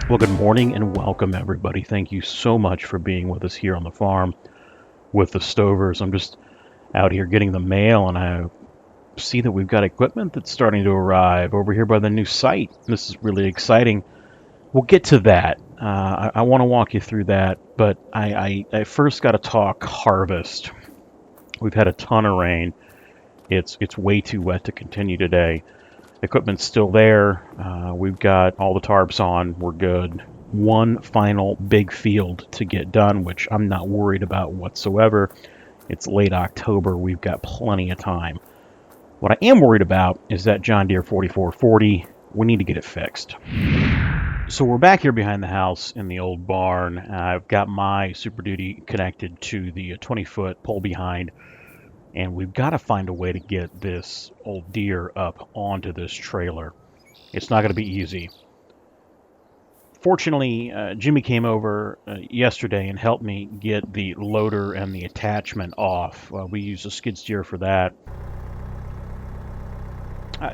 Well, good morning and welcome, everybody. Thank you so much for being with us here on the farm with the Stovers. I'm just out here getting the mail, and I see that we've got equipment that's starting to arrive over here by the new site. This is really exciting. We'll get to that. I want to walk you through that, but I first got to talk harvest. We've had a ton of rain. It's way too wet to continue today. Equipment's still there. We've got all the tarps on. We're good. One final big field to get done, which I'm not worried about whatsoever. It's late October. We've got plenty of time. What I am worried about is that John Deere 4440. We need to get it fixed. So we're back here behind the house in the old barn. I've got my Super Duty connected to the 20-foot pole behind, and we've got to find a way to get this old Deere up onto this trailer. It's not going to be easy. Fortunately, Jimmy came over yesterday and helped me get the loader and the attachment off. We use a skid steer for that.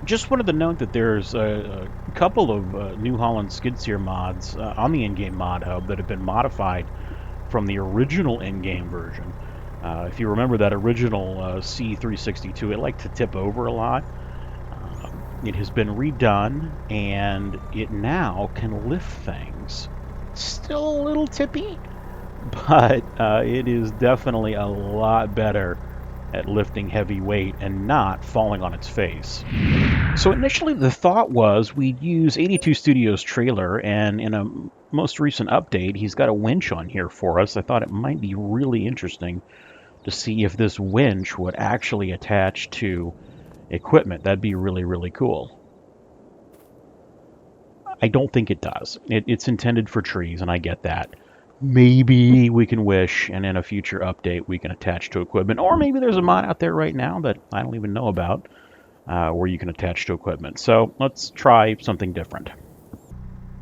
Just wanted to note that there's a couple of New Holland skid steer mods on the in-game mod hub that have been modified from the original in-game version. If you remember that original C362, it liked to tip over a lot. It has been redone, and it now can lift things. Still a little tippy, but it is definitely a lot better at lifting heavy weight and not falling on its face. So initially the thought was we'd use 82 Studios trailer, and in a most recent update, he's got a winch on here for us. I thought it might be really interesting to see if this winch would actually attach to equipment. That'd be really, really cool. I don't think it does. It's intended for trees, and I get that. Maybe we can wish, and in a future update, we can attach to equipment. Or maybe there's a mod out there right now that I don't even know about where you can attach to equipment. So let's try something different.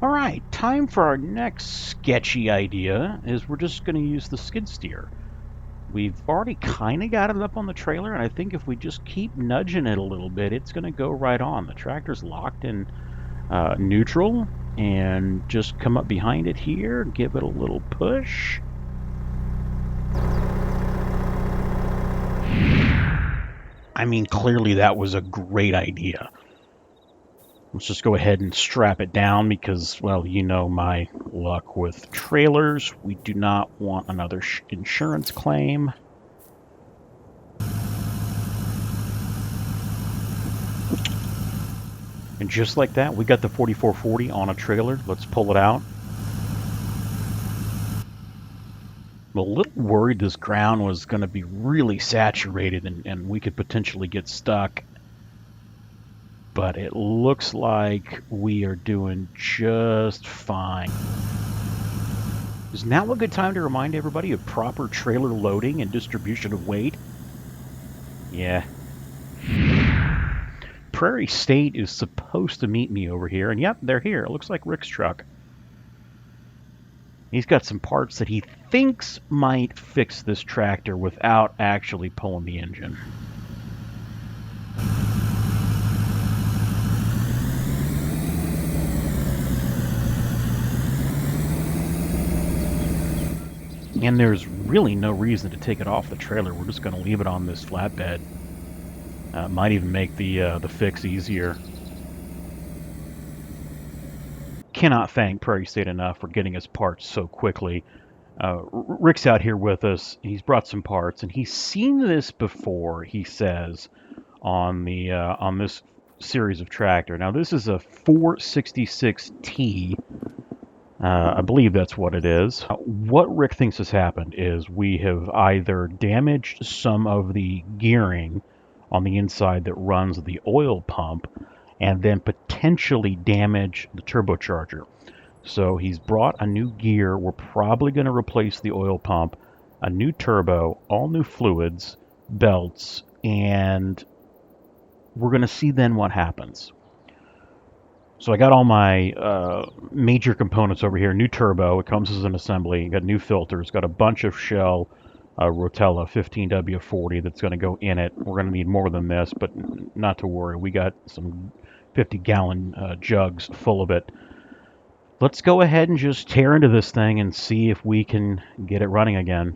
All right, time for our next sketchy idea is we're just going to use the skid steer. We've already kind of got it up on the trailer, and I think if we just keep nudging it a little bit, it's going to go right on. The tractor's locked in neutral, and just come up behind it here, give it a little push. I mean, clearly that was a great idea. Let's just go ahead and strap it down because, well, you know my luck with trailers. We do not want another insurance claim. And just like that, we got the 4440 on a trailer. Let's pull it out. I'm a little worried this ground was going to be really saturated and we could potentially get stuck. But it looks like we are doing just fine. Is now a good time to remind everybody of proper trailer loading and distribution of weight? Yeah. Prairie State is supposed to meet me over here, and yep, they're here. It looks like Rick's truck. He's got some parts that he thinks might fix this tractor without actually pulling the engine. And there's really no reason to take it off the trailer. We're just going to leave it on this flatbed. Might even make the fix easier. Cannot thank Prairie State enough for getting us parts so quickly. Rick's out here with us. He's brought some parts, and he's seen this before. He says on this series of tractor. Now this is a 466T. I believe that's what it is. What Rick thinks has happened is we have either damaged some of the gearing on the inside that runs the oil pump, and then potentially damage the turbocharger. So he's brought a new gear. We're probably going to replace the oil pump, a new turbo, all new fluids, belts, and we're going to see then what happens. So I got all my major components over here. New turbo, it comes as an assembly. Got new filters, got a bunch of Shell Rotella 15W40 that's going to go in it. We're going to need more than this, but not to worry. We got some 50-gallon jugs full of it. let's go ahead and just tear into this thing and see if we can get it running again.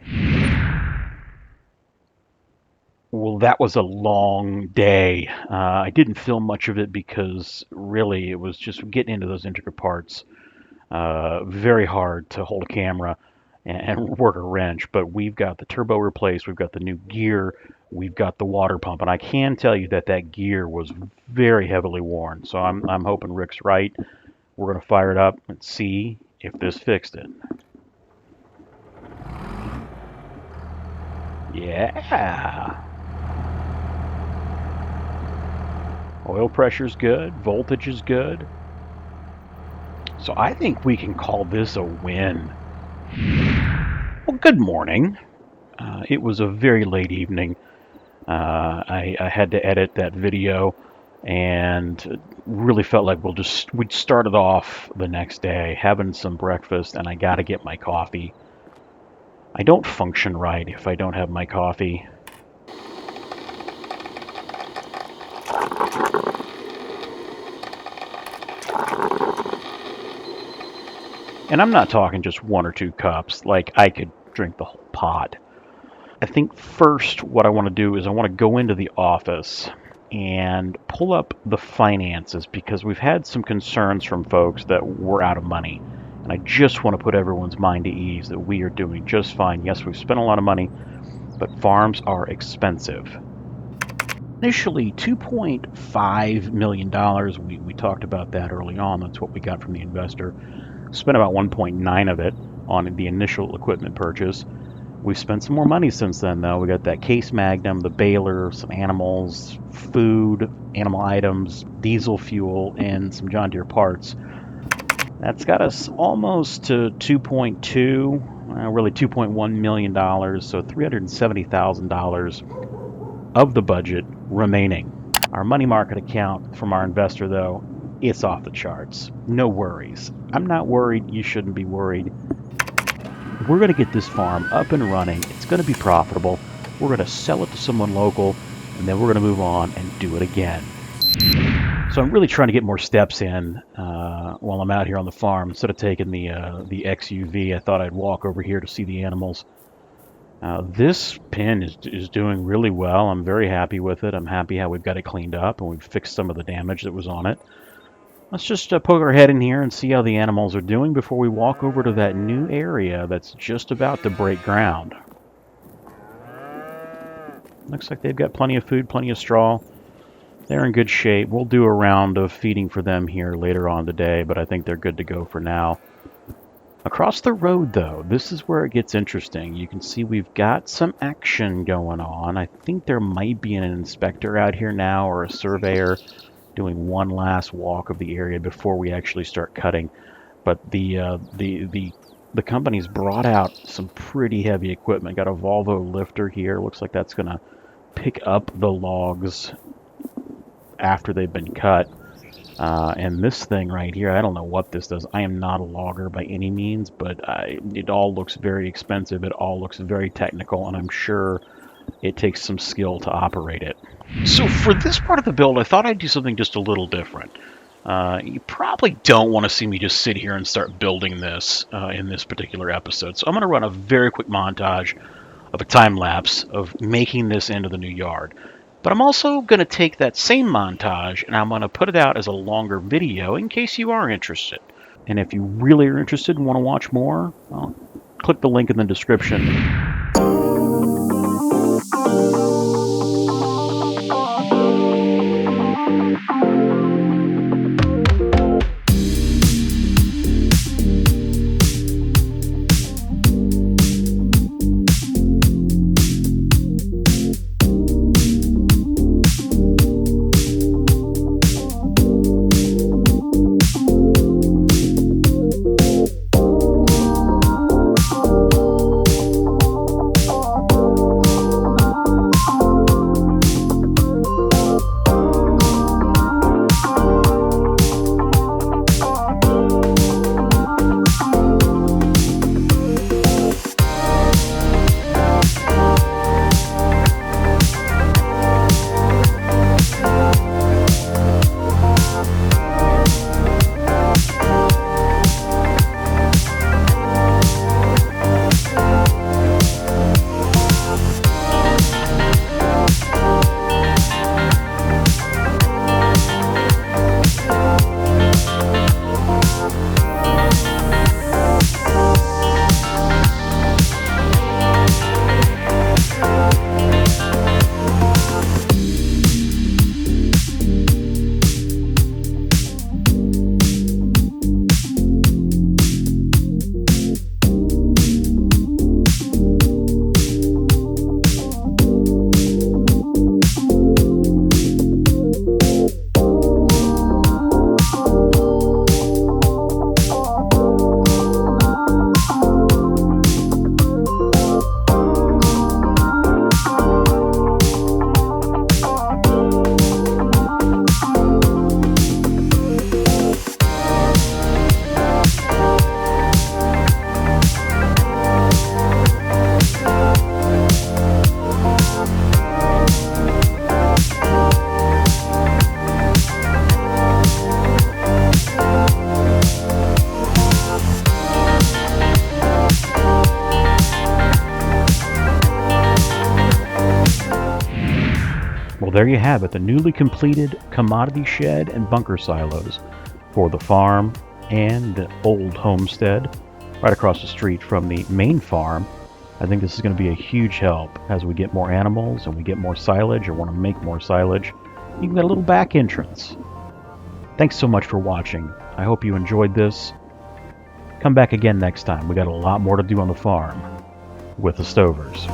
Well, that was a long day. I didn't film much of it because really it was just getting into those intricate parts. Very hard to hold a camera and work a wrench, but we've got the turbo replaced, we've got the new gear, we've got the water pump, and I can tell you that that gear was very heavily worn. So I'm hoping Rick's right. We're going to fire it up and see if this fixed it. Yeah. Oil pressure's good, voltage is good. So I think we can call this a win. Well, good morning. It was a very late evening. I had to edit that video and really felt like we'd started off the next day having some breakfast, and I got to get my coffee. I don't function right if I don't have my coffee. And I'm not talking just 1 or 2 cups, like I could drink the whole pot. I think first what I want to do is I want to go into the office and pull up the finances, because we've had some concerns from folks that we're out of money. And I just want to put everyone's mind at ease that we are doing just fine. Yes, we've spent a lot of money, but farms are expensive. Initially, $2.5 million. We talked about that early on. That's what we got from the investor. Spent about 1.9 of it on the initial equipment purchase. We've spent some more money since then, though. We got that case magnum, the baler, some animals, food, animal items, diesel fuel, and some John Deere parts. That's got us almost to 2.2, really $2.1 million, so $370,000 of the budget remaining. Our money market account from our investor, though, it's off the charts. No worries. I'm not worried. You shouldn't be worried. We're going to get this farm up and running. It's going to be profitable. We're going to sell it to someone local, and then we're going to move on and do it again. So I'm really trying to get more steps in while I'm out here on the farm. Instead of taking the XUV, I thought I'd walk over here to see the animals. This pen is doing really well. I'm very happy with it. I'm happy how we've got it cleaned up and we've fixed some of the damage that was on it. Let's just poke our head in here and see how the animals are doing before we walk over to that new area that's just about to break ground. Looks like they've got plenty of food, plenty of straw. They're in good shape. We'll do a round of feeding for them here later on today, but I think they're good to go for now. Across the road, though, this is where it gets interesting. You can see we've got some action going on. I think there might be an inspector out here now, or a surveyor, doing one last walk of the area before we actually start cutting. But the company's brought out some pretty heavy equipment. Got a Volvo lifter here. Looks like that's going to pick up the logs after they've been cut. And this thing right here, I don't know what this does. I am not a logger by any means, but it all looks very expensive. It all looks very technical, and I'm sure it takes some skill to operate it. So for this part of the build, I thought I'd do something just a little different. You probably don't want to see me just sit here and start building this in this particular episode. So I'm going to run a very quick montage of a time lapse of making this into the new yard. But I'm also going to take that same montage and I'm going to put it out as a longer video in case you are interested. And if you really are interested and want to watch more, well, click the link in the description. Well, there you have it, the newly completed commodity shed and bunker silos for the farm and the old homestead right across the street from the main farm. I think this is going to be a huge help as we get more animals and we get more silage or want to make more silage. You can get a little back entrance. Thanks so much for watching. I hope you enjoyed this. Come back again next time. We got a lot more to do on the farm with the Stovers.